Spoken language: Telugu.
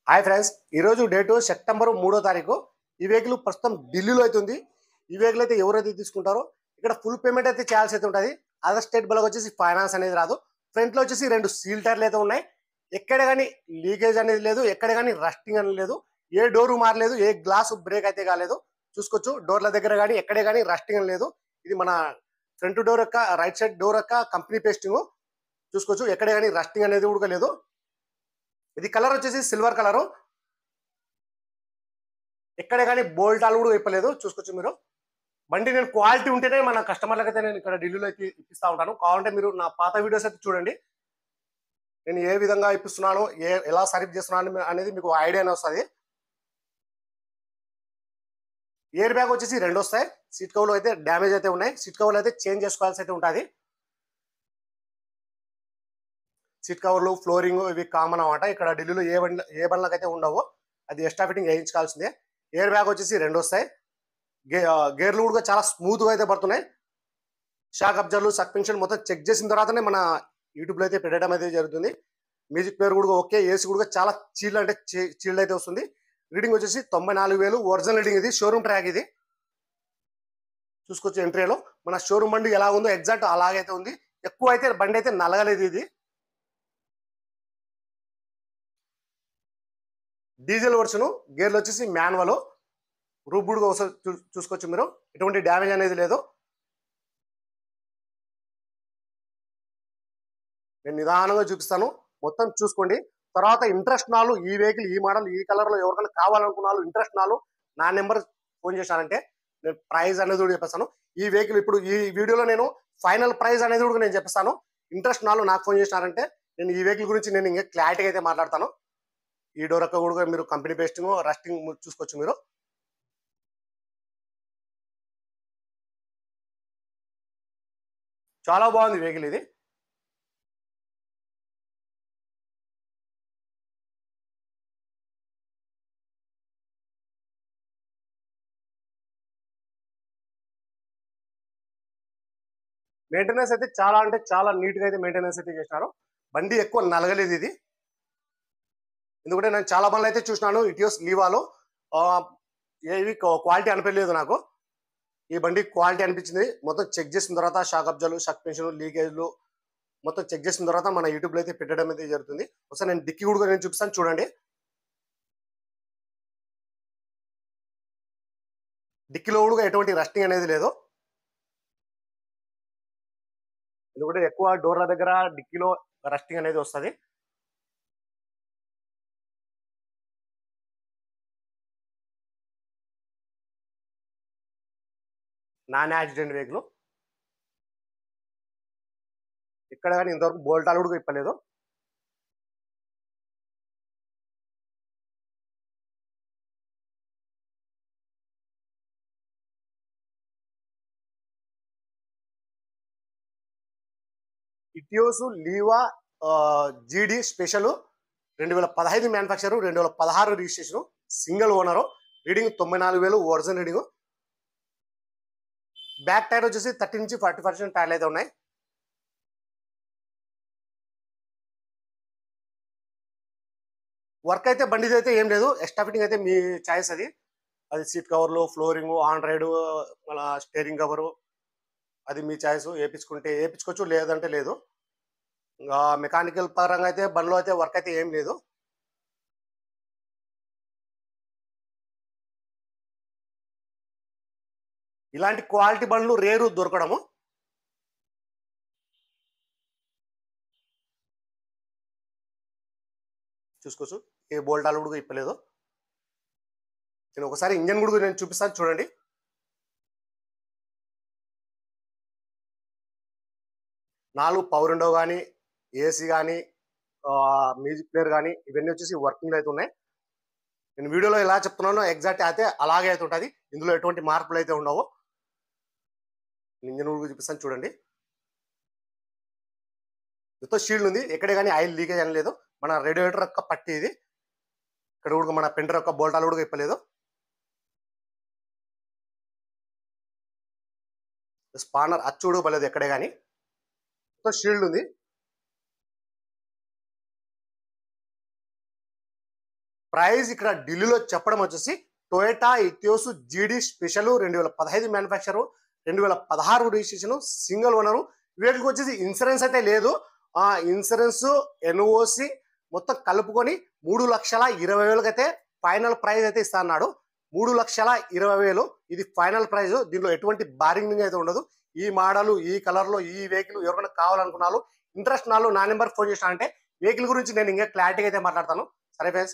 హాయ్ ఫ్రెండ్స్, ఈరోజు డేటు సెప్టెంబర్ 3వ తారీఖు. ఈ వెహికల్ ప్రస్తుతం ఢిల్లీలో అవుతుంది. ఈ వెహికల్ అయితే ఎవరైతే తీసుకుంటారో ఇక్కడ ఫుల్ పేమెంట్ అయితే చేయాల్సి అయితే ఉంటుంది. అదర్ స్టేట్ బలకు వచ్చేసి ఫైనాన్స్ అనేది రాదు. ఫ్రంట్లో వచ్చేసి 2 సీల్ టైర్లు అయితే ఉన్నాయి. ఎక్కడ కానీ లీకేజ్ అనేది లేదు, ఎక్కడ కానీ రస్టింగ్ అనేది లేదు, ఏ డోరు మారలేదు, ఏ గ్లాస్ బ్రేక్ అయితే కాలేదు. చూసుకోవచ్చు డోర్ల దగ్గర కానీ ఎక్కడే కానీ రస్టింగ్ అని లేదు. ఇది మన ఫ్రంట్ డోర్ యొక్క రైట్ సైడ్ డోర్ యొక్క కంపెనీ పేస్టింగ్. చూసుకోవచ్చు ఎక్కడే కానీ రస్టింగ్ అనేది కూడా లేదు. ఇది కలర్ వచ్చేసి సిల్వర్ కలరు. ఎక్కడే కానీ బోల్టాలు కూడా ఇప్పలేదు. చూసుకోవచ్చు మీరు. బండి నేను క్వాలిటీ ఉంటేనే మన కస్టమర్లకు అయితే నేను ఇక్కడ ఢిల్లీలో అయితే ఇప్పిస్తా ఉంటాను. కావాలంటే మీరు నా పాత వీడియోస్ అయితే చూడండి. నేను ఏ విధంగా ఇప్పిస్తున్నాను, ఎలా సర్వీస్ చేస్తున్నాను అనేది మీకు ఐడియా వస్తుంది. ఎయిర్ బ్యాగ్ వచ్చేసి 2 వస్తాయి. సీట్ కవర్లు అయితే డ్యామేజ్ అయితే ఉన్నాయి. సీట్ కవర్లు అయితే చేంజ్ చేసుకోవాల్సి అయితే ఉంటుంది. సీట్ కవర్లు, ఫ్లోరింగ్ ఇవి కామన్ అన్నమాట. ఇక్కడ ఢిల్లీలో ఏ బండ్లకు అయితే ఉండవు. అది ఎక్స్ట్రా ఫిట్టింగ్ వేయించుకోవాల్సిందే. ఎయిర్ బ్యాగ్ వచ్చేసి 2 వస్తాయి. గేర్లు కూడా చాలా స్మూత్గా అయితే పడుతున్నాయి. షాక్ అబ్జర్లు, సస్పెన్షన్ మొత్తం చెక్ చేసిన తర్వాతనే మన యూట్యూబ్లో అయితే పెట్టడం అయితే జరుగుతుంది. మ్యూజిక్ ప్లేయర్ కూడా ఓకే. ఏసీ కూడా చాలా చీల్డ్ అంటే చీల్డ్ అయితే వస్తుంది. రీడింగ్ వచ్చేసి 94,000 ఒరిజినల్ రీడింగ్. ఇది షోరూమ్ ట్రాక్. ఇది చూసుకోవచ్చు. ఎంట్రీలో మన షోరూమ్ బండి ఎలా ఉందో ఎగ్జాక్ట్ అలాగైతే ఉంది. ఎక్కువ అయితే బండి అయితే నలగలేదు. ఇది డీజిల్ వర్షన్. గేర్లు వచ్చేసి మాన్యువల్. రూబుడ్గా వస్తుంది. చూసుకోవచ్చు మీరు. ఎటువంటి డ్యామేజ్ అనేది లేదు. నేను నిదానంగా చూపిస్తాను, మొత్తం చూసుకోండి. తర్వాత ఇంట్రెస్ట్ నాలు ఈ వెహికల్, ఈ మోడల్, ఈ కలర్లో ఎవరికైనా కావాలనుకున్నాను ఇంట్రెస్ట్ నాలు నా నెంబర్ ఫోన్ చేశానంటే నేను ప్రైస్ అనేది కూడా చెప్పేస్తాను. ఈ వెహికల్ ఇప్పుడు ఈ వీడియోలో నేను ఫైనల్ ప్రైస్ అనేది కూడా నేను చెప్పేస్తాను. ఇంట్రెస్ట్ నాలు నాకు ఫోన్ చేసినారంటే నేను ఈ వెహికల్ గురించి నేను ఇంకా క్లారిటీగా అయితే మాట్లాడతాను. ఈ డోర్ యొక్క కూడా మీరు కంపెనీ పేస్టింగ్, రస్టింగ్ చూసుకోవచ్చు మీరు. చాలా బాగుంది వెహికల్. ఇది మెయింటెనెన్స్ అయితే చాలా అంటే చాలా నీట్ గా అయితే మెయింటెనెన్స్ అయితే చేసినారు. బండి ఎక్కువ నలగలేదు. ఇది ఎందుకంటే నేను చాలా బండ్లు అయితే చూసినాను ఇటియోస్ లీవాలో. ఏవి క్వాలిటీ అనిపించలేదు నాకు. ఈ బండి క్వాలిటీ అనిపించింది. మొత్తం చెక్ చేసిన తర్వాత షాక్ అబ్జర్లు, సస్పెన్షన్, లీకేజ్లు మొత్తం చెక్ చేసిన తర్వాత మన యూట్యూబ్లో అయితే పెట్టడం అయితే జరుగుతుంది. ఒకసారి నేను డిక్కీ కూడా నేను చూపిస్తాను చూడండి. డిక్కీలో కూడా ఎటువంటి రస్టింగ్ అనేది లేదు. ఎందుకంటే ఎక్కువ డోర్ల దగ్గర డిక్కీలో రస్టింగ్ అనేది వస్తుంది. Non accident vehicle. ఇక్కడ కానీ ఇంతవరకు బోల్టాలు కూడా ఇప్పలేదు. Etios Liva GD special 2015 manufacture, 2016 registration, single owner. Reading 94,000 original reading. Back tyre వచ్చేసి 30 నుంచి 40% టైర్లు అయితే ఉన్నాయి. వర్క్ అయితే బండిది అయితే ఏం లేదు. ఎక్స్ట్రా ఫిట్టింగ్ అయితే మీ చాయిస్. అది అది సీట్ కవర్లు, ఫ్లోరింగ్, ఆన్ రైడ్, మళ్ళీ స్టీరింగ్ కవరు అది మీ చాయిస్. వేయించుకుంటే వేయించుకోవచ్చు, లేదంటే లేదు. ఇంకా మెకానికల్ పరంగా అయితే బండిలో అయితే వర్క్ అయితే ఏం లేదు. ఇలాంటి క్వాలిటీ బండ్లు రేరు దొరకడము. చూసుకోవచ్చు. ఏ బోల్టాలు కూడా ఇప్పలేదు. నేను ఒకసారి ఇంజన్ కూడా నేను చూపిస్తాను చూడండి. నాలుగు పవర్ విండో కానీ, ఏసీ కానీ, మ్యూజిక్ ప్లేయర్ కానీ ఇవన్నీ వచ్చేసి వర్కింగ్లో అయితే ఉన్నాయి. నేను వీడియోలో ఎలా చెప్తున్నానో ఎగ్జాక్ట్ అయితే అలాగే అయితే ఉంటుంది. ఇందులో ఎటువంటి మార్పులు అయితే ఉండవు. ఇంజన్ కూడా చూపిస్తాను చూడండి. మొత్తం షీల్డ్ ఉంది. ఎక్కడే కానీ ఆయిల్ లీకేజ్ అని లేదు. మన రేడియేటర్ యొక్క పట్టి ఇది. ఇక్కడ కూడా మన పెంటర్ యొక్క బోల్టాలు కూడా ఇప్పలేదు. స్పానర్ అచ్చు కూడా పడలేదు ఎక్కడే కానీ. మొత్తం షీల్డ్ ఉంది. ప్రైస్ ఇక్కడ ఢిల్లీలో చెప్పడం వచ్చేసి టొయోటా ఇథియోస్ జీడీ special 2015 manufacture, 2016 registration, single owner. వీటికి వచ్చేసి ఇన్సూరెన్స్ అయితే లేదు. ఇన్సూరెన్స్ ఎన్ఓసి మొత్తం కలుపుకొని 3,20,000 అయితే ఫైనల్ ప్రైస్ అయితే ఇస్తా అన్నాడు. 3,20,000 ఇది ఫైనల్ ప్రైస్. దీనిలో ఎటువంటి బార్గెనింగ్ అయితే ఉండదు. ఈ మోడల్, ఈ కలర్ లో ఈ వెహికల్ ఎవరికైనా కావాలనుకున్నాను, ఇంట్రెస్ట్ నాలో నా నెంబర్ ఫోన్ చేసిన అంటే వెహికల్ గురించి నేను ఇంకా క్లారిటీగా అయితే మాట్లాడతాను. సరే ఫ్రెండ్స్.